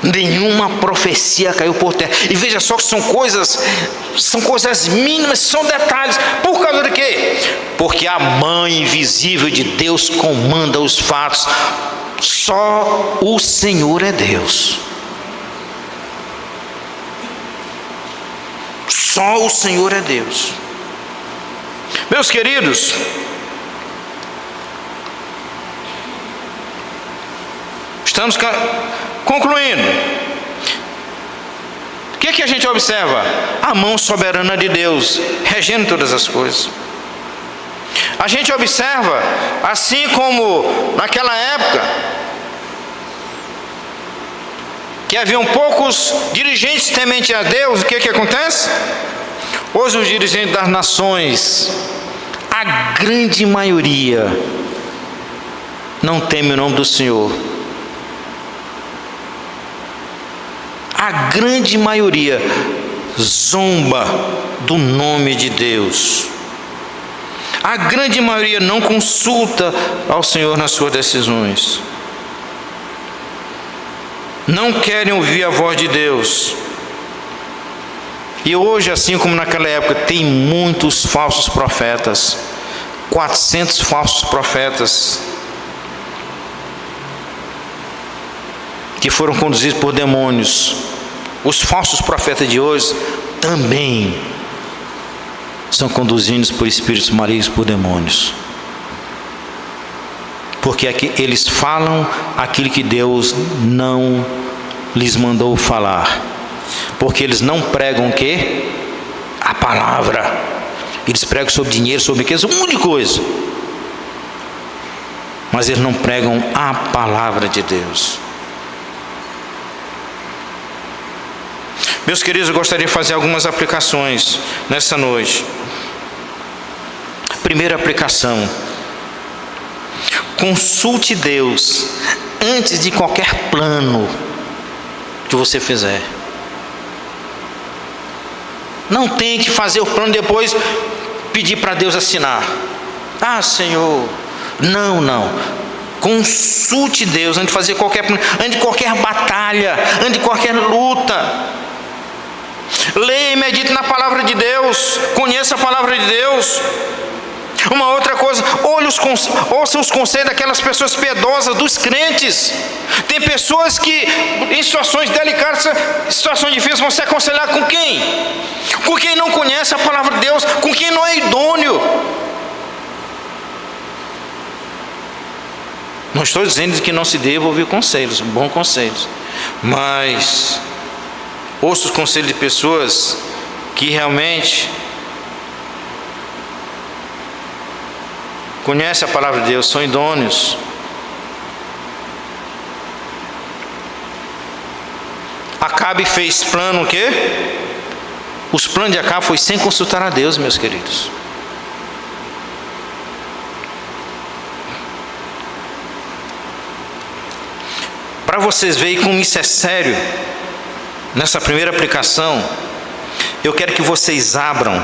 nenhuma profecia caiu por terra. E veja só que são coisas mínimas, são detalhes. Por causa de quê? Porque a mão invisível de Deus comanda os fatos. Só o Senhor é Deus. Só o Senhor é Deus. Meus queridos, estamos concluindo. O que a gente observa? A mão soberana de Deus, regendo todas as coisas. A gente observa, assim como naquela época, que haviam poucos dirigentes tementes a Deus, o que acontece? Hoje os dirigentes das nações, a grande maioria, não teme o nome do Senhor. A grande maioria zomba do nome de Deus. A grande maioria não consulta ao Senhor nas suas decisões. Não querem ouvir a voz de Deus. E hoje, assim como naquela época, tem muitos falsos profetas, 400 falsos profetas, que foram conduzidos por demônios. Os falsos profetas de hoje também são conduzidos por espíritos malignos, por demônios. Porque eles falam aquilo que Deus não lhes mandou falar. Porque eles não pregam o quê? A palavra. Eles pregam sobre dinheiro, sobre riqueza, um monte de coisa. Mas eles não pregam a palavra de Deus. Meus queridos, eu gostaria de fazer algumas aplicações nessa noite. Primeira aplicação: consulte Deus antes de qualquer plano que você fizer. Não tem que fazer o plano e depois pedir para Deus assinar. Ah, Senhor, não. Consulte Deus antes de fazer qualquer plano, antes de qualquer batalha, antes de qualquer luta. Leia e medite na palavra de Deus, conheça a palavra de Deus. Uma outra coisa, ouça os conselhos daquelas pessoas piedosas, dos crentes. Tem pessoas que em situações delicadas, situações difíceis, vão se aconselhar com quem? Com quem não conhece a palavra de Deus, com quem não é idôneo. Não estou dizendo que não se deva ouvir conselhos, bons conselhos, mas ouça os conselhos de pessoas que realmente conhecem a palavra de Deus, são idôneos. Acabe fez plano o quê? Os planos de Acabe foi sem consultar a Deus, meus queridos. Para vocês verem como isso é sério, nessa primeira aplicação, eu quero que vocês abram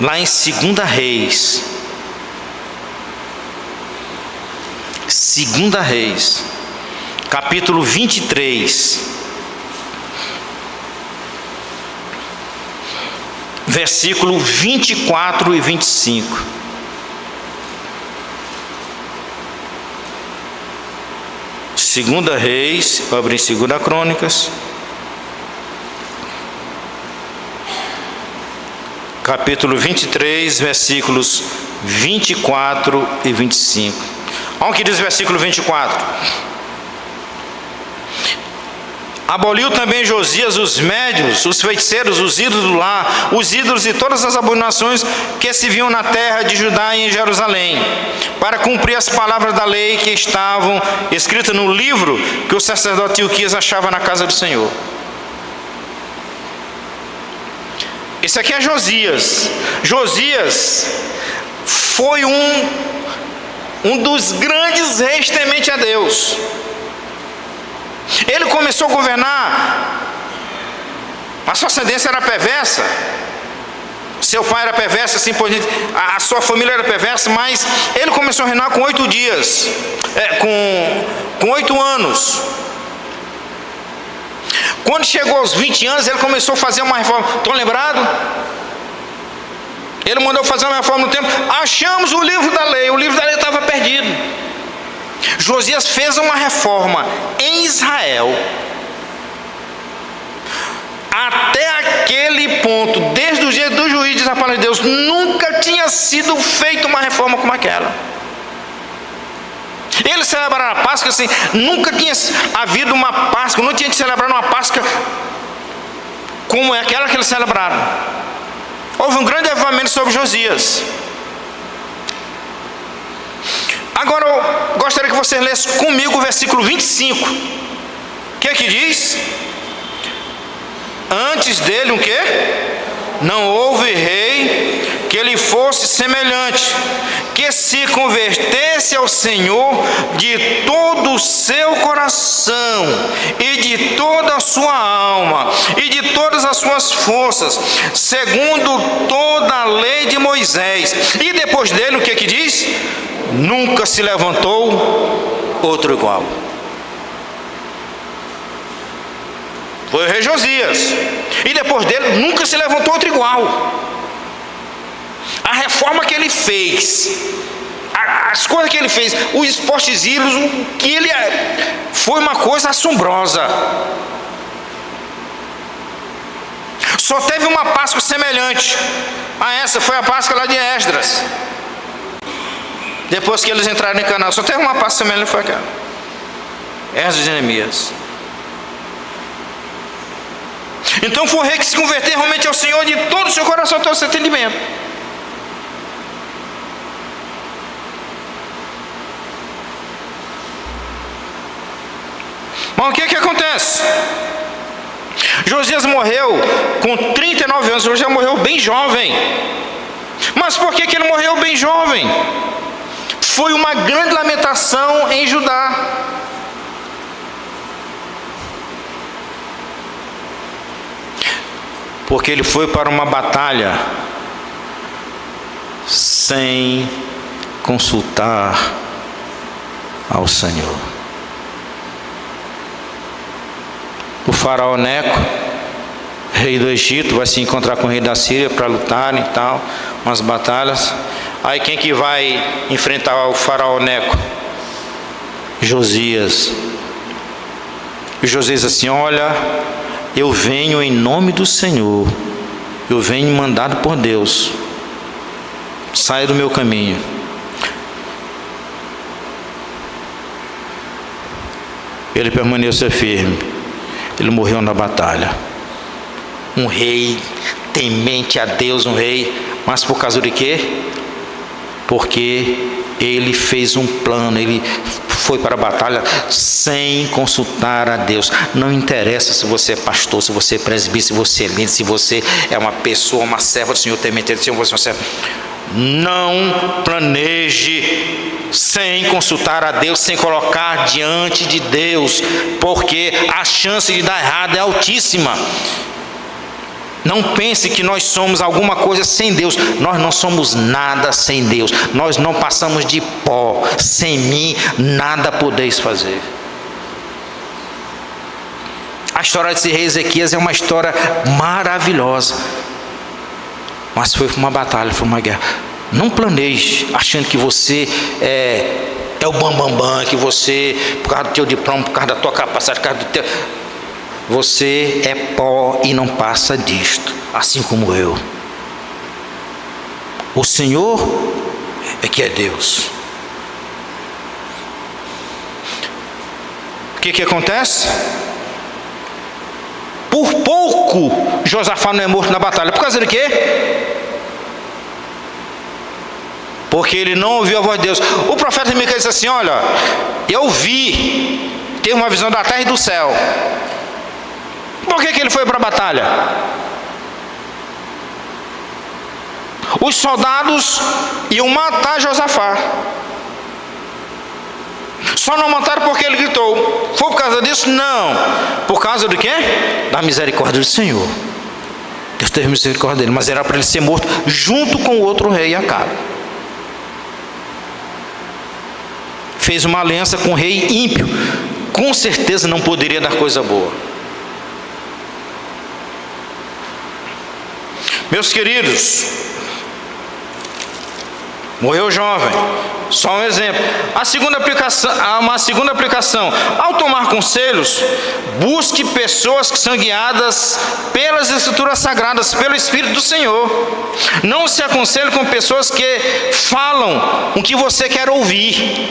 lá em 2 Reis. 2 Reis, capítulo 23, versículo 24 e 25. Segunda Reis, eu abri em 2 Crônicas, capítulo 23, versículos 24 e 25. Olha o que diz o versículo 24. Aboliu também Josias os médiuns, os feiticeiros, os ídolos do lar, os ídolos e todas as abominações que se viam na terra de Judá e em Jerusalém, para cumprir as palavras da lei que estavam escritas no livro que o sacerdote Ilquias achava na casa do Senhor. Esse aqui é Josias. Josias foi um dos grandes reis temente a Deus. Ele começou a governar, a sua ascendência era perversa, seu pai era perverso, assim por diante, a sua família era perversa, mas ele começou a reinar com 8 dias, com 8 anos. Quando chegou aos 20 anos, ele começou a fazer uma reforma. Estão lembrados? Ele mandou fazer uma reforma no templo. Achamos o livro da lei. O livro da lei estava perdido. Josias fez uma reforma em Israel. Até aquele ponto, desde o dia do juízo, diz a palavra de Deus, nunca tinha sido feita uma reforma como aquela. Eles celebraram a Páscoa assim, nunca tinha havido uma Páscoa, não tinha que celebrar uma Páscoa como é aquela que eles celebraram. Houve um grande avivamento sobre Josias. Agora eu gostaria que vocês lessem comigo o versículo 25. O que é que diz? Antes dele, o quê? Não houve rei que lhe fosse semelhante, que se convertesse ao Senhor de todo o seu coração, e de toda a sua alma, e de todas as suas forças, segundo toda a lei de Moisés. E depois dele, o que é que diz? Nunca se levantou outro igual. Foi o rei Josias. E depois dele nunca se levantou outro igual. A reforma que ele fez, as coisas que ele fez, os esportes ídolos, o que ele foi uma coisa assombrosa. Só teve uma Páscoa semelhante a essa, foi a Páscoa lá de Esdras. Depois que eles entraram em Canaã, só teve uma Páscoa semelhante, foi aquela. Esdras e Neemias. Então foi o rei que se converteu realmente ao Senhor de todo o seu coração, todo o seu entendimento. Mas o que acontece? Josias morreu com 39 anos, Josias morreu bem jovem. Mas por que ele morreu bem jovem? Foi uma grande lamentação em Judá. Porque ele foi para uma batalha sem consultar ao Senhor. O faraó Neco, rei do Egito, vai se encontrar com o rei da Síria para lutarem e tal, umas batalhas. Aí quem que vai enfrentar o faraó Neco? Josias. E Josias assim: olha, eu venho em nome do Senhor, eu venho mandado por Deus, saia do meu caminho. Ele permaneceu firme. Ele morreu na batalha. Um rei temente a Deus, um rei, mas por causa de quê? Porque ele fez um plano, ele foi para a batalha sem consultar a Deus. Não interessa se você é pastor, se você é presbítero, se você é líder, se você é uma pessoa, uma serva do Senhor, temente do Senhor, você é uma serva. Não planeje sem consultar a Deus, sem colocar diante de Deus, porque a chance de dar errado é altíssima. Não pense que nós somos alguma coisa sem Deus. Nós não somos nada sem Deus. Nós não passamos de pó. Sem mim nada podeis fazer. A história desse rei Ezequias é uma história maravilhosa, mas foi uma batalha, foi uma guerra. Não planeje achando que você é o bambambam, que você, por causa do teu diploma, por causa da tua capacidade, por causa do teu... Você é pó e não passa disto, assim como eu. O Senhor é que é Deus. O que acontece? Por pouco Josafá não é morto na batalha. Por causa de quê? Porque ele não ouviu a voz de Deus. O profeta Micaías disse assim: olha, eu vi, teve uma visão da terra e do céu. Por que ele foi para a batalha? Os soldados iam matar Josafá. Só não mataram porque ele gritou. Foi por causa disso? Não. Por causa do quê? Da misericórdia do Senhor. Deus teve misericórdia dele, mas era para ele ser morto junto com o outro rei Acabe. Fez uma aliança com o rei ímpio. Com certeza não poderia dar coisa boa. Meus queridos, morreu jovem, só um exemplo. Uma segunda aplicação: ao tomar conselhos, busque pessoas que são guiadas pelas Escrituras Sagradas, pelo Espírito do Senhor. Não se aconselhe com pessoas que falam o que você quer ouvir.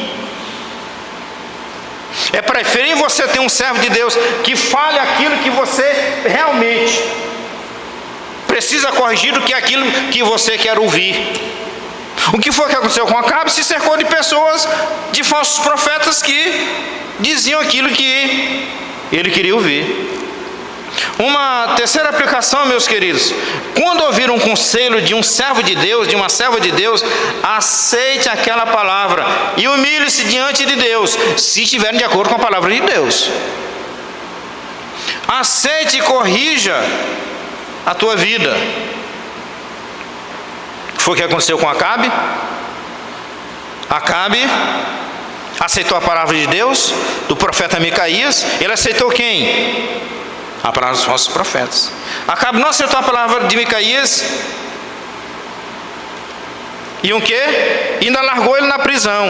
É preferível você ter um servo de Deus que fale aquilo que você realmente precisa corrigir do que aquilo que você quer ouvir. O que foi que aconteceu com Acabe? Se cercou de pessoas, de falsos profetas que diziam aquilo que ele queria ouvir. Uma terceira aplicação, meus queridos: quando ouvir um conselho de um servo de Deus, de uma serva de Deus, aceite aquela palavra e humilhe-se diante de Deus, se estiverem de acordo com a palavra de Deus. Aceite e corrija a tua vida. Foi o que aconteceu com Acabe. Acabe aceitou a palavra de Deus, do profeta Micaías. Ele aceitou quem? A palavra dos falsos profetas. Acabe não aceitou a palavra de Micaías. E o quê? E ainda largou ele na prisão,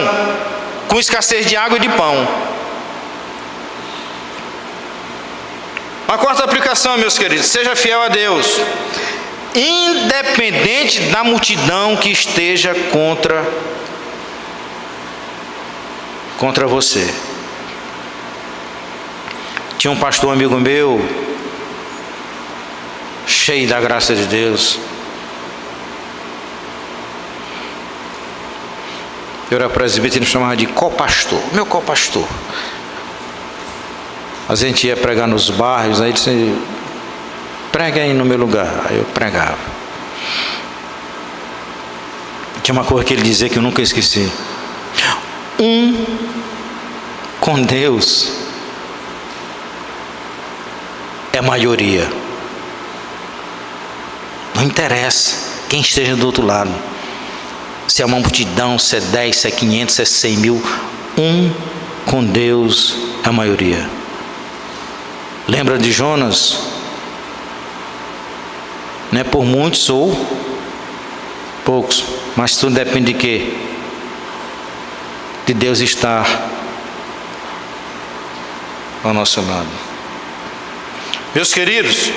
com escassez de água e de pão. A quarta aplicação, meus queridos: seja fiel a Deus, independente da multidão que esteja contra você. Tinha um pastor amigo meu, cheio da graça de Deus. Eu era presbítero, ele me chamava de copastor, meu copastor. A gente ia pregar nos bairros, aí ele disse: prega aí no meu lugar. Aí eu pregava. Tinha uma coisa que ele dizia que eu nunca esqueci: com Deus é maioria. Não interessa quem esteja do outro lado, se é uma multidão, se é 10, se é 500, se é 100 mil. Com Deus é a maioria. Lembra de Jonas? Não é por muitos ou poucos, mas tudo depende de quê? De Deus estar ao nosso lado. Meus queridos,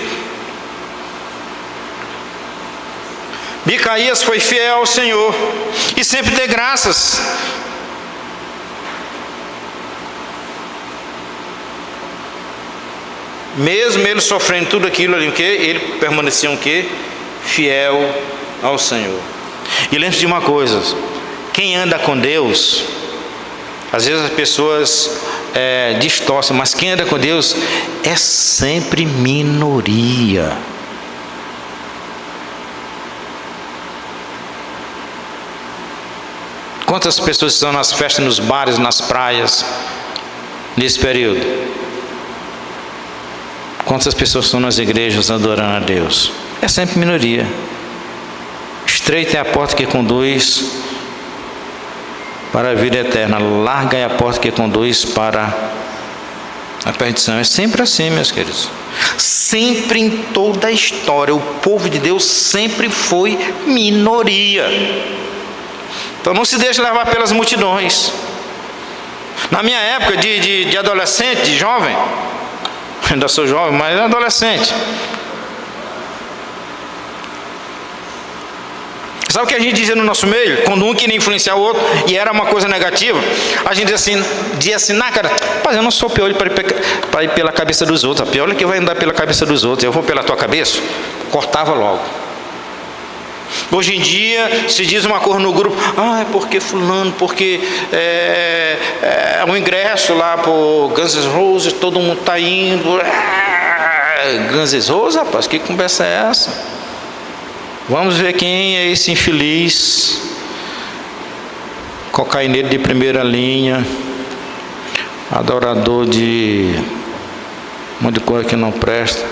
Micaías foi fiel ao Senhor e sempre deu graças. Mesmo ele sofrendo tudo aquilo ali, ele permanecia fiel ao Senhor. E lembre-se de uma coisa: quem anda com Deus, às vezes as pessoas distorcem, mas quem anda com Deus é sempre minoria. Quantas pessoas estão nas festas, nos bares, nas praias, nesse período? Quantas pessoas estão nas igrejas adorando a Deus? É sempre minoria. Estreita é a porta que conduz para a vida eterna, larga é a porta que conduz para a perdição. É sempre assim, meus queridos. Sempre, em toda a história, o povo de Deus sempre foi minoria. Então não se deixe levar pelas multidões. Na minha época de adolescente, de jovem, ainda sou jovem, mas adolescente, sabe o que a gente dizia no nosso meio? Quando um queria influenciar o outro e era uma coisa negativa, a gente dizia assim: não, cara, mas eu não sou piolho para ir pela cabeça dos outros. A piolho é que vai andar pela cabeça dos outros, eu vou pela tua cabeça. Cortava logo. Hoje em dia se diz uma coisa no grupo: é porque fulano, porque o ingresso lá por Guns N' Roses, todo mundo está indo. Guns N' Roses, rapaz, que conversa é essa? Vamos ver quem é esse infeliz, cocaineiro de primeira linha, adorador de um monte de coisa que não presta.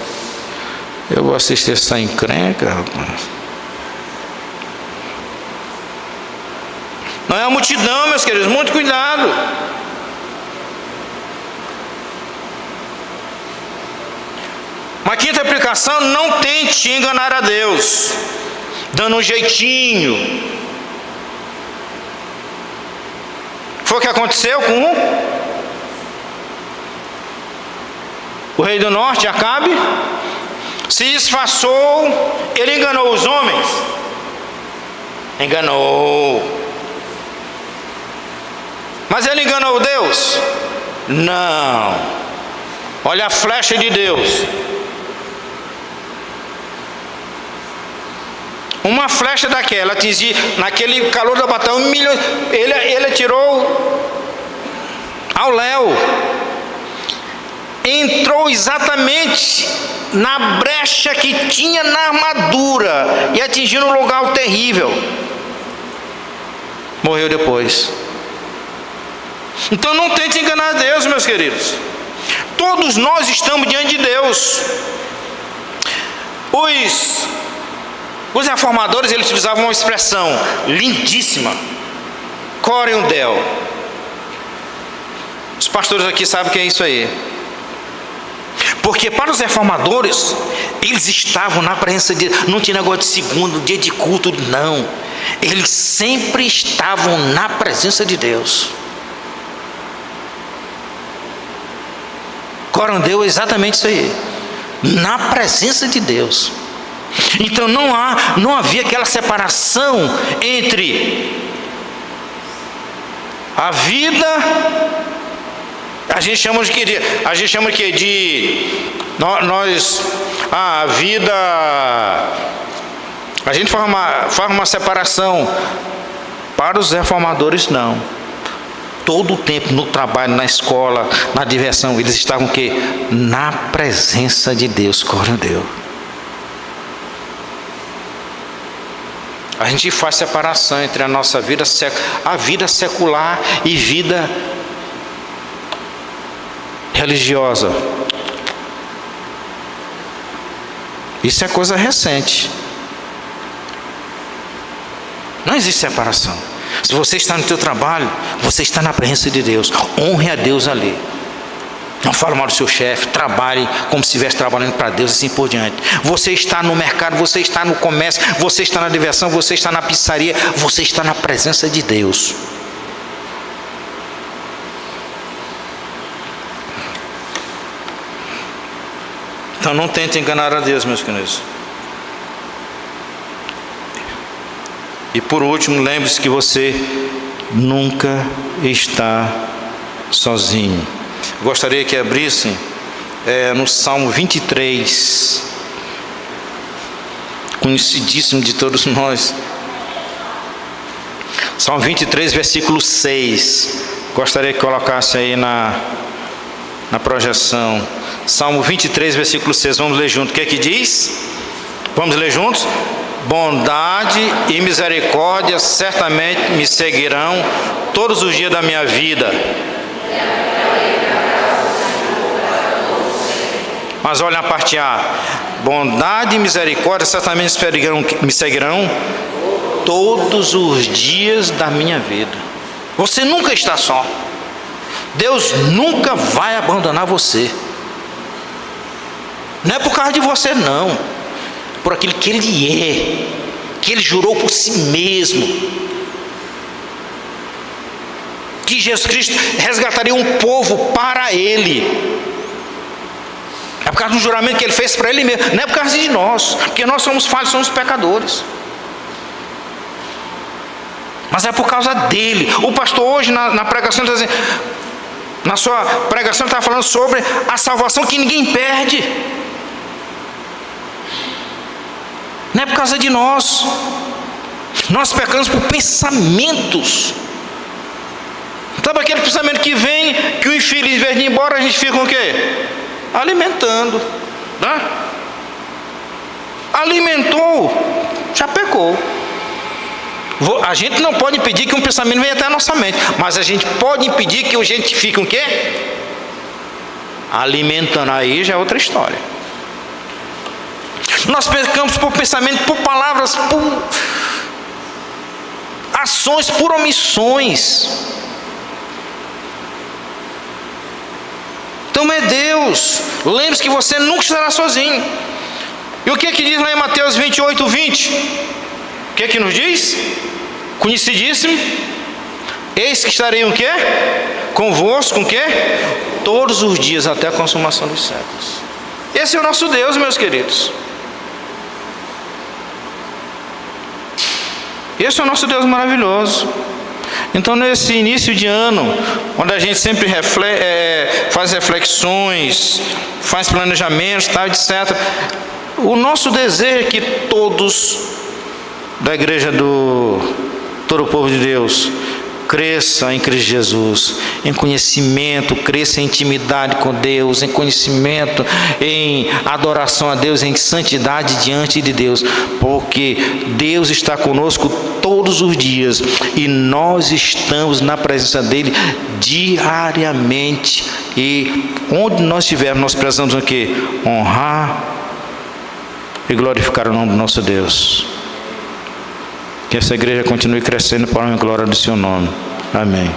Eu vou assistir essa encrenca, rapaz. Não é a multidão, meus queridos, muito cuidado. Uma quinta aplicação: não tente enganar a Deus, dando um jeitinho. Foi o que aconteceu com o rei do norte, Acabe. Se disfarçou, ele enganou os homens. Enganou. Mas ele enganou Deus? Não. Olha a flecha de Deus. Uma flecha daquela atingir, naquele calor da batalha, 1 milhão. Ele atirou ao léu. Entrou exatamente na brecha que tinha na armadura e atingiu um lugar terrível. Morreu depois. Então não tente enganar Deus, meus queridos. Todos nós estamos diante de Deus. Os reformadores, eles utilizavam uma expressão lindíssima: Coram Deo. Os pastores aqui sabem o que é isso aí. Porque para os reformadores, eles estavam na presença de Deus. Não tinha negócio de segundo, dia de culto, não. Eles sempre estavam na presença de Deus. Corandeu é exatamente isso aí. Na presença de Deus. Então não havia aquela separação entre a vida. A gente chama de a vida. A gente faz uma separação. Para os reformadores, não. Todo o tempo no trabalho, na escola, na diversão, eles estavam o quê? Na presença de Deus. Glória a Deus. A gente faz separação entre a nossa vida, a vida secular e vida religiosa. Isso é coisa recente. Não existe separação. Se você está no teu trabalho, você está na presença de Deus. Honre a Deus ali. Não fale mal do seu chefe. Trabalhe como se estivesse trabalhando para Deus e assim por diante. Você está no mercado, você está no comércio, você está na diversão, você está na pizzaria, você está na presença de Deus. Então não tente enganar a Deus, meus queridos. E por último, lembre-se que você nunca está sozinho. Gostaria que abrissem no Salmo 23, conhecidíssimo de todos nós. Salmo 23, versículo 6. Gostaria que colocasse aí na projeção. Salmo 23, versículo 6. Vamos ler juntos. O que é que diz? Vamos ler juntos? Bondade e misericórdia certamente me seguirão todos os dias da minha vida. Mas olha a parte A. Bondade e misericórdia certamente me seguirão todos os dias da minha vida. Você nunca está só. Deus nunca vai abandonar você. Não é por causa de você, não. Por aquilo que Ele é, que Ele jurou por si mesmo, que Jesus Cristo resgataria um povo para Ele. É por causa do juramento que Ele fez para Ele mesmo. Não é por causa de nós, porque nós somos falhos, somos pecadores. Mas é por causa dEle. O pastor hoje na pregação está dizendo, na sua pregação ele está falando sobre a salvação que ninguém perde. Não é por causa de nós. Nós pecamos por pensamentos. Sabe aquele pensamento que vem, que o infeliz, em vez de ir embora, a gente fica com o quê? Alimentando, né? Alimentou, já pecou. A gente não pode impedir que um pensamento venha até a nossa mente, mas a gente pode impedir que a gente fique o quê? Alimentando. Aí já é outra história. Nós pecamos por pensamento, por palavras, por ações, por omissões. Então é Deus. Lembre-se que você nunca estará sozinho. E o que é que diz lá em Mateus 28, 20? O que é que nos diz? Conhecidíssimo. Eis que estarei o quê? Convosco, com o quê? Todos os dias até a consumação dos séculos. Esse é o nosso Deus, meus queridos. Esse é o nosso Deus maravilhoso. Então nesse início de ano, onde a gente sempre faz reflexões, faz planejamentos, tal, etc. O nosso desejo é que todos da igreja do todo o povo de Deus cresça em Cristo Jesus, em conhecimento, cresça em intimidade com Deus, em conhecimento, em adoração a Deus, em santidade diante de Deus, porque Deus está conosco todos os dias e nós estamos na presença dEle diariamente, e onde nós estivermos, nós precisamos o quê? Honrar e glorificar o nome do nosso Deus. Que essa igreja continue crescendo para a glória do seu nome. Amém.